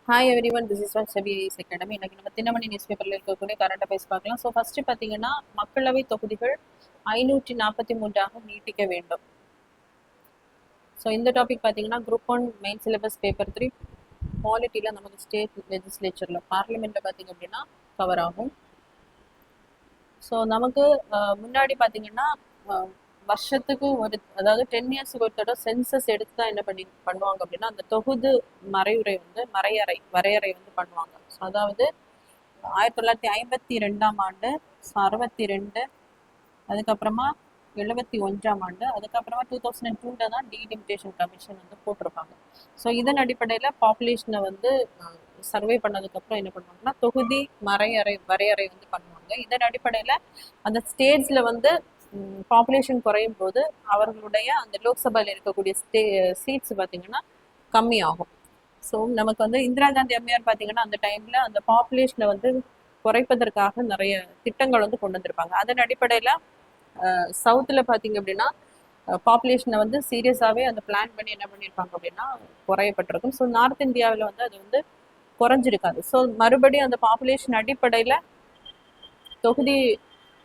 Hi every one, this is one SEBI academy. இன்னைக்கு நம்ம Dinamani news பேப்பரில் இருக்கக்கூடிய கரண்ட் அஃபேர்ஸ் பார்க்கலாம். ஸோ ஃபர்ஸ்ட் பார்த்தீங்கன்னா, மக்களவை தொகுதிகள் 543 நீட்டிக்க வேண்டும். ஸோ இந்த டாபிக் பார்த்தீங்கன்னா, குரூப் 1 மெயின் சிலபஸ் பேப்பர் 3 பாலிட்டியில் நமக்கு ஸ்டேட் லெஜிஸ்லேச்சரில் பார்லிமெண்ட்டில் பார்த்தீங்க அப்படின்னா கவர் ஆகும். ஸோ நமக்கு முன்னாடி பார்த்தீங்கன்னா வருஷத்துக்கு ஒரு, அதாவது 10 இயர்ஸுக்கு ஒரு தடவை சென்சஸ் எடுத்து தான் என்ன பண்ணுவாங்க அப்படின்னா, அந்த தொகுதி வரையறை வந்து பண்ணுவாங்க. ஸோ அதாவது 1952ஆம் ஆண்டு, 62, அதுக்கப்புறமா 71ஆம் ஆண்டு, அதுக்கப்புறமா 2002 தான் டீலிமிட்டேஷன் கமிஷன் வந்து போட்டிருப்பாங்க. ஸோ இதன் அடிப்படையில் பாப்புலேஷனை வந்து சர்வே பண்ணதுக்கப்புறம் என்ன பண்ணுவாங்கன்னா, தொகுதி வரையறை வந்து பண்ணுவாங்க. இதன் அடிப்படையில் அந்த ஸ்டேட்ஸில் வந்து பாப்புலேஷன் குறையும் போது அவர்களுடைய அந்த லோக்சபாவில் இருக்கக்கூடிய சீட்ஸ் பார்த்தீங்கன்னா கம்மியாகும். ஸோ நமக்கு வந்து இந்திரா காந்தி அம்மையார் பார்த்தீங்கன்னா அந்த டைமில் அந்த பாப்புலேஷனை வந்து குறைப்பதற்காக நிறைய திட்டங்கள் வந்து கொண்டு வந்திருப்பாங்க. அதன் அடிப்படையில் சவுத்தில் பார்த்தீங்க அப்படின்னா பாப்புலேஷனை வந்து சீரியஸாகவே அந்த பிளான் பண்ணி என்ன பண்ணியிருப்பாங்க அப்படின்னா குறையப்பட்டிருக்கும். ஸோ நார்த் இந்தியாவில் வந்து அது வந்து குறைஞ்சிருக்காது. ஸோ மறுபடியும் அந்த பாப்புலேஷன் அடிப்படையில் தொகுதி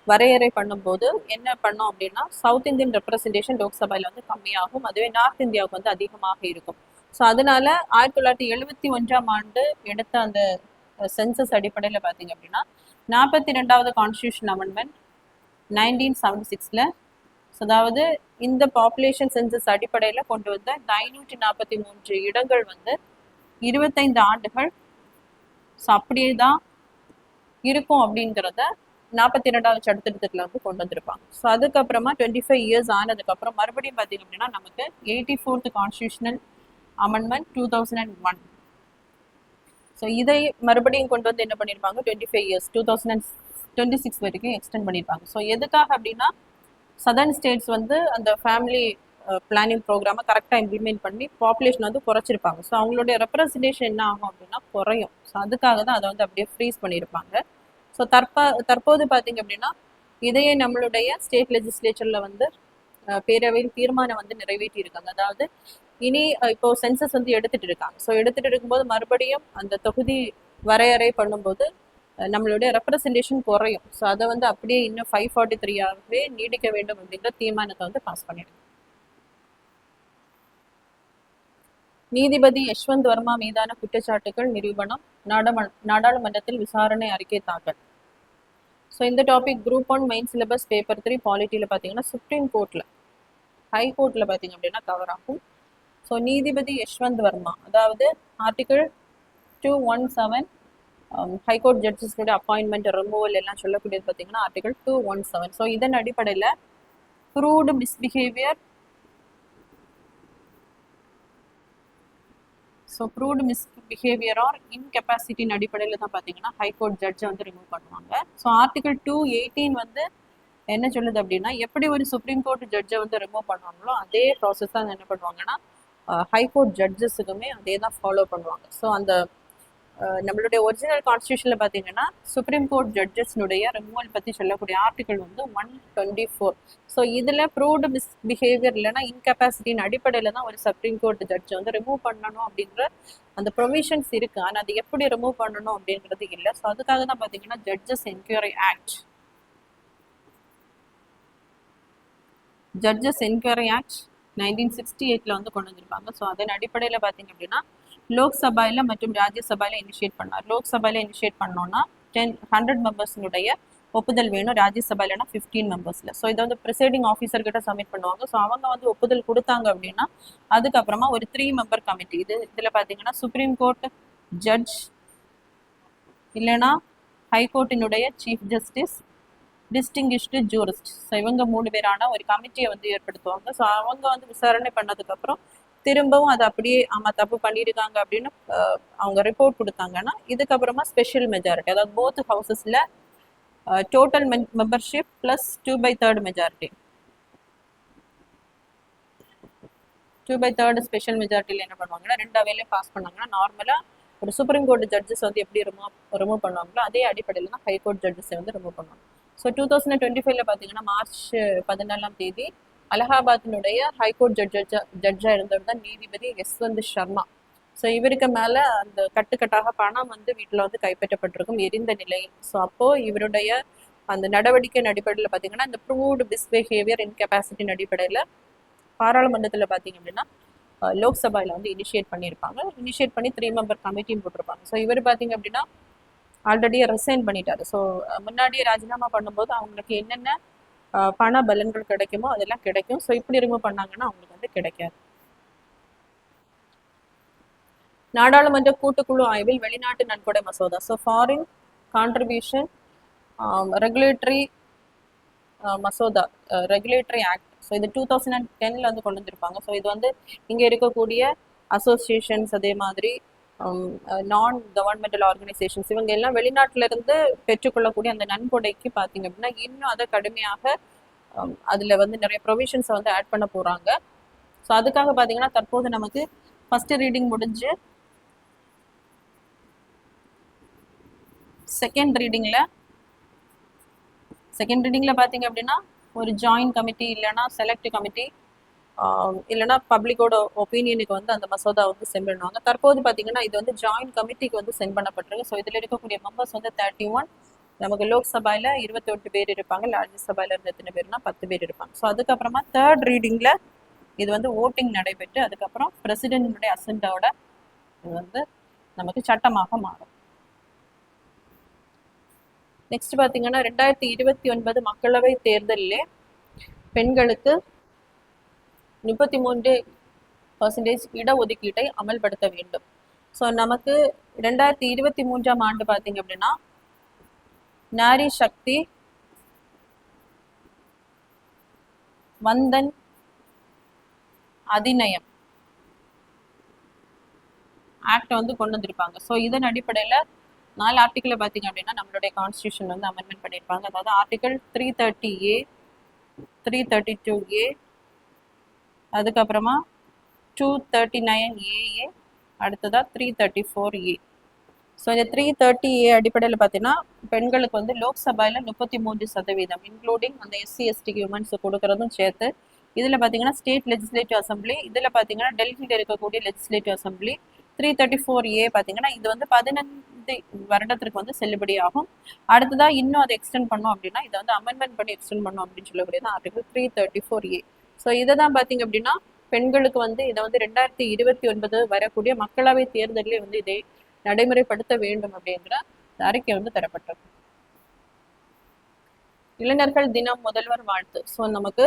வரையறை பண்ணும்போது என்ன பண்ணோம் அப்படின்னா, சவுத் இந்தியன் ரெப்ரஸன்டேஷன் லோக்சபாவில் வந்து கம்மியாகும், அதுவே நார்த் இந்தியாவுக்கு வந்து அதிகமாக இருக்கும். ஸோ அதனால 1971ஆம் ஆண்டு எடுத்த அந்த சென்சஸ் அடிப்படையில் பார்த்தீங்க அப்படின்னா 42வது கான்ஸ்டியூஷன் அமெண்ட்மெண்ட் 1976ல், அதாவது இந்த பாப்புலேஷன் சென்சஸ் அடிப்படையில் கொண்டு வந்த இந்த 543 இடங்கள் வந்து 25 ஆண்டுகள் ஸோ அப்படியே தான் இருக்கும் அப்படிங்கிறத 42வது சட்டத்திட்டத்தில் வந்து கொண்டு வந்திருப்பாங்க. ஸோ அதுக்கப்புறமா 25 இயர்ஸ் ஆனதுக்கப்புறம் மறுபடியும் பார்த்தீங்க அப்படின்னா நமக்கு 84th கான்ஸ்டியூஷனல் அமெண்ட்மெண்ட் 2001. ஸோ இதை மறுபடியும் கொண்டு வந்து என்ன பண்ணியிருப்பாங்க, 25 இயர்ஸ் 2026 வரைக்கும் எக்ஸ்டெண்ட் பண்ணியிருப்பாங்க. ஸோ எதுக்காக அப்படின்னா, சதர்ன் ஸ்டேட்ஸ் வந்து அந்த ஃபேமிலி பிளானிங் ப்ரோக்ராமை கரெக்டாக இம்ப்ளிமெண்ட் பண்ணி பாப்புலேஷன் வந்து குறைச்சிருப்பாங்க. ஸோ அவங்களுடைய ரெப்ரஸன்டேஷன் என்ன ஆகும் அப்படின்னா குறையும். ஸோ அதுக்காக தான் அதை வந்து அப்படியே ஃப்ரீஸ் பண்ணியிருப்பாங்க. ஸோ தற்போது பார்த்தீங்க அப்படின்னா இதையே நம்மளுடைய ஸ்டேட் லெஜிஸ்லேச்சரில் வந்து பேரவையில் தீர்மானம் வந்து நிறைவேற்றி இருக்காங்க. அதாவது இனி இப்போ சென்சஸ் வந்து எடுத்துட்டு இருக்காங்க. ஸோ எடுத்துட்டு இருக்கும்போது மறுபடியும் அந்த தொகுதி வரையறை பண்ணும்போது நம்மளுடைய ரெப்ரஸன்டேஷன் குறையும். ஸோ அதை வந்து அப்படியே இன்னும் 543ஆகவே நீடிக்க வேண்டும் அப்படிங்கிற தீர்மானத்தை வந்து பாஸ் பண்ணிடுங்க. நீதிபதி யஷ்வந்த் வர்மா மீதான குற்றச்சாட்டுகள் நிரூபணம், நாடாளுமன்றத்தில் விசாரணை அறிக்கை தாக்கல். ஸோ இந்த topic group 1 main syllabus paper 3 பாலிட்டியில் பார்த்தீங்கன்னா சுப்ரீம் கோர்ட்டில், ஹை கோர்ட்டில் பார்த்தீங்க அப்படின்னா கவர் ஆகும். ஸோ நீதிபதி யஷ்வந்த் வர்மா, அதாவது ஆர்டிகிள் 217 ஹைகோர்ட் ஜட்ஜஸ்னுடைய அப்பாயின்மெண்ட் ரிமூவல் எல்லாம் சொல்லக்கூடியது பார்த்தீங்கன்னா ஆர்டிகிள் 217. ஸோ இதன் அடிப்படையில் proved misbehaviour, so proved misbehaviour or இன்கெப்பாசிட்டின் அடிப்படையில் தான் பார்த்தீங்கன்னா ஹைகோர்ட் ஜட்ஜை வந்து ரிமூவ் பண்ணுவாங்க. ஸோ ஆர்டிகிள் 218 வந்து என்ன சொல்லுது அப்படின்னா, எப்படி ஒரு சுப்ரீம் கோர்ட் ஜட்ஜை வந்து ரிமூவ் பண்ணுவாங்களோ அதே ப்ராசஸ் தான் என்ன பண்ணுவாங்கன்னா ஹைகோர்ட் ஜட்ஜஸுக்குமே அதே தான் ஃபாலோ பண்ணுவாங்க. ஸோ அந்த நம்மளுடைய ஒரிஜினல் கான்ஸ்டியூஷனில் பார்த்தீங்கன்னா சுப்ரீம் கோர்ட் ஜட்ஜஸ்னுடைய ரிமூவல் பற்றி சொல்லக்கூடிய ஆர்டிகிள் வந்து 124. ஸோ இதில் ப்ரூவ்டு மிஸ்பிஹேவியர் இல்லைன்னா இன்கெப்பாசிட்டின் அடிப்படையில் தான் ஒரு சுப்ரீம் கோர்ட் ஜட்ஜை வந்து ரிமூவ் பண்ணணும் அப்படின்ற அந்த ப்ரொவிஷன்ஸ் இருக்குது. ஆனால் அது எப்படி ரிமூவ் பண்ணணும் அப்படின்றது இல்லை. ஸோ அதுக்காக தான் பார்த்தீங்கன்னா ஜட்ஜஸ் என்கொயரி ஆக்ட் 1968 வந்து கொண்டு வந்திருப்பாங்க. ஸோ அதன் அடிப்படையில் பார்த்தீங்க அப்படின்னா லோக்சபாயில் மற்றும் ராஜ்யசபாயில் இனிஷியேட் பண்ணார். லோக்சபாயில் இனிஷியேட் பண்ணோன்னா 100 மெம்பர்ஸ்னுடைய ஒப்புதல் வேணும், ராஜ்யசபாயிலனா 15 மெம்பர்ஸில். ஸோ இதை வந்து ப்ரிசைடிங் ஆஃபீஸர்கிட்ட சப்மிட் பண்ணுவாங்க. ஸோ அவங்க வந்து ஒப்புதல் கொடுத்தாங்க அப்படின்னா அதுக்கப்புறமா ஒரு 3 மெம்பர் கமிட்டி, இதில் பார்த்தீங்கன்னா சுப்ரீம் கோர்ட் ஜட்ஜ் இல்லைன்னா ஹைகோர்ட்டினுடைய chief justice, distinguished jurist, so இவங்க 3 பேரான ஒரு கமிட்டியை வந்து ஏற்படுத்துவாங்க. ஸோ அவங்க வந்து விசாரணை பண்ணதுக்கப்புறம் திரும்பவும் அதை அப்படியே ஆமாம் தப்பு பண்ணியிருக்காங்க அப்படின்னு அவங்க ரிப்போர்ட் கொடுத்தாங்கன்னா இதுக்கப்புறமா ஸ்பெஷல் மெஜாரிட்டி, அதாவது போத் ஹவுசஸில் total membership plus 2/3 majority, 2/3 special மெஜாரிட்டியில் என்ன பண்ணுவாங்கன்னா 2 அவையிலையும் பாஸ் பண்ணாங்கன்னா நார்மலாக ஒரு சுப்ரீம் கோர்ட் ஜட்ஜஸ் வந்து எப்படி ரிமூவ் பண்ணுவாங்களோ அதே அடிப்படையில் தான் ஹைகோர்ட் ஜட்ஜஸை வந்து ரிமூவ் பண்ணுவாங்க. ஸோ 2025 பார்த்தீங்கன்னா மார்ச் 14 அலகாபாத்தினுடைய ஹைகோர்ட் ஜட்ஜாக இருந்தவர் தான் நீதிபதி யஷ்வந்த் சர்மா. ஸோ இவருக்கு மேலே அந்த கட்டுக்கட்டாக பணம் வந்து வீட்டில் வந்து கைப்பற்றப்பட்டிருக்கும் எரிந்த நிலையில். ஸோ அப்போது இவருடைய அந்த நடவடிக்கையின் அடிப்படையில் பார்த்தீங்கன்னா இந்த ப்ரூவ்டு மிஸ்பிஹேவியர் இன்கெப்பாசிட்டியின் அடிப்படையில் பாராளுமன்றத்தில் பார்த்தீங்க அப்படின்னா லோக்சபாவில் வந்து இனிஷியேட் பண்ணியிருப்பாங்க. இனிஷியேட் பண்ணி 3 மெம்பர் கமிட்டியும் போட்டிருப்பாங்க. ஸோ இவர் பார்த்தீங்க அப்படின்னா ஆல்ரெடி ரிசைன் பண்ணிட்டாரு. ஸோ முன்னாடியே ராஜினாமா பண்ணும்போது அவங்களுக்கு என்னென்ன பண பலன்கள் கிடைக்குமோ அதெல்லாம் கிடைக்கும். ஸோ இப்படி ரிமூவ் பண்ணாங்கன்னா அவங்களுக்கு வந்து கிடைக்காது. நாடாளுமன்ற கூட்டுக்குழு ஆய்வில் வெளிநாட்டு நன்கொடை மசோதா. ஸோ ஃபாரின் கான்ட்ரிபியூஷன் ரெகுலேட்டரி மசோதா, ரெகுலேட்டரி ஆக்ட். ஸோ இது 2010 வந்து கொண்டு வந்திருப்பாங்க. ஸோ இது வந்து இங்கே இருக்கக்கூடிய அசோசியேஷன்ஸ், அதே மாதிரி நான் கவர்மெண்டல் ஆர்கனைசேஷன்ஸ், இவங்க எல்லாம் வெளிநாட்டில இருந்து பெற்றுக்கொள்ளக்கூடிய அந்த நன்கொடைக்கு பார்த்தீங்க அப்படின்னா இன்னும் அதை கடுமையாக அதில் வந்து நிறைய ப்ரொவிஷன்ஸை வந்து ஆட் பண்ண போகிறாங்க. ஸோ அதுக்காக பார்த்தீங்கன்னா தற்போது நமக்கு ஃபர்ஸ்ட் ரீடிங் முடிஞ்சு செகண்ட் ரீடிங்கில் பார்த்தீங்க அப்படின்னா ஒரு ஜாயின்ட் கமிட்டி இல்லைன்னா செலக்ட் கமிட்டி இல்லைன்னா பப்ளிக்கோட ஒப்பீனியனுக்கு வந்து அந்த மசோதா வந்து சென்ட் பண்ணுவாங்க. தற்போது பார்த்தீங்கன்னா இது வந்து ஜாயின்ட் கமிட்டிக்கு வந்து சென்ட் பண்ணப்பட்டிருக்கு. ஸோ இதில் இருக்கக்கூடிய மெம்பர்ஸ் வந்து 31. நமக்கு லோக்சபாயில் 28 பேர் இருப்பாங்க, ராஜ்யசபாயில் இருந்து எத்தனை பேர்னா 10 பேர் இருப்பாங்க. ஸோ அதுக்கப்புறமா தேர்ட் ரீடிங்கில் இது வந்து ஓட்டிங் நடைபெற்று அதுக்கப்புறம் பிரசிடென்டினுடைய அசென்டோட இது வந்து நமக்கு சட்டமாக மாறும். நெக்ஸ்ட் பார்த்தீங்கன்னா 2029 மக்களவை தேர்தலிலே பெண்களுக்கு 33% இடஒதுக்கீட்டை அமல்படுத்த வேண்டும். ஸோ நமக்கு 2023 ஆண்டு பார்த்தீங்க அப்படின்னா நாரி சக்தி வந்தன் அதிநயம் ஆக்ட் வந்து கொண்டு வந்திருப்பாங்க. ஸோ இதன் அடிப்படையில் 4 ஆர்டிக்கிளை பார்த்தீங்க அப்படின்னா நம்மளுடைய கான்ஸ்டியூஷன் வந்து அமெண்ட்மெண்ட் பண்ணியிருப்பாங்க. அதாவது ஆர்டிகல் 330A, 332A, அதுக்கப்புறமா 239AA, அடுத்ததா 334A. ஸோ இந்த 330A அடிப்படையில் பார்த்தீங்கன்னா பெண்களுக்கு வந்து லோக்சபாயில் 33%, இன்க்ளூடிங் அந்த SC ST ஹியூமன்ஸ் கொடுக்கறதும் சேர்த்து. இதில் பார்த்தீங்கன்னா ஸ்டேட் லெஜிஸ்லேட்டிவ் அசம்பிளி, இதில் பார்த்தீங்கன்னா டெல்லியில் இருக்கக்கூடிய லெஜிஸ்லேட்டிவ் அசம்பிளி. 334A பார்த்தீங்கன்னா இது வந்து 15 வருடத்திற்கு வந்து செல்லுபடி ஆகும். அடுத்ததா இன்னும் அதை எக்ஸ்டெண்ட் பண்ணோம் அப்படின்னா இதை வந்து அமெண்ட்மெண்ட் பண்ணி எக்ஸ்டெண்ட் பண்ணோம் அப்படின்னு சொல்லக்கூடியது ஆர்டிகல் 334A. ஸோ இதை தான் பார்த்தீங்க அப்படின்னா பெண்களுக்கு வந்து இதை வந்து 2029 வரக்கூடிய மக்களவை தேர்தலிலே வந்து இதை நடைமுறைப்படுத்த வேண்டும் அப்படிங்கிற அறிக்கை வந்து தரப்பட்டது. இளைஞர்கள் தினம் முதல்வர் வாழ்த்து. ஸோ நமக்கு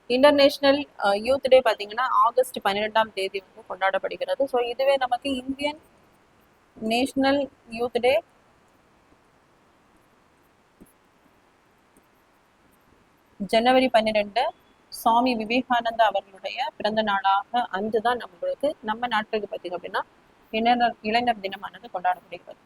இன்டர்நேஷனல் யூத் டே பார்த்தீங்கன்னா ஆகஸ்ட் 12ஆம் தேதி வந்து கொண்டாடப்படுகிறது. ஸோ இதுவே நமக்கு இந்தியன் நேஷனல் யூத் டே ஜனவரி 12 சுவாமி விவேகானந்தா அவர்களுடைய பிறந்த நாளாக அன்று தான் நம்மளுக்கு நம்ம நாட்டுக்கு பார்த்தீங்க அப்படின்னா இளைஞர் தினமானது கொண்டாடப்படுகிறது.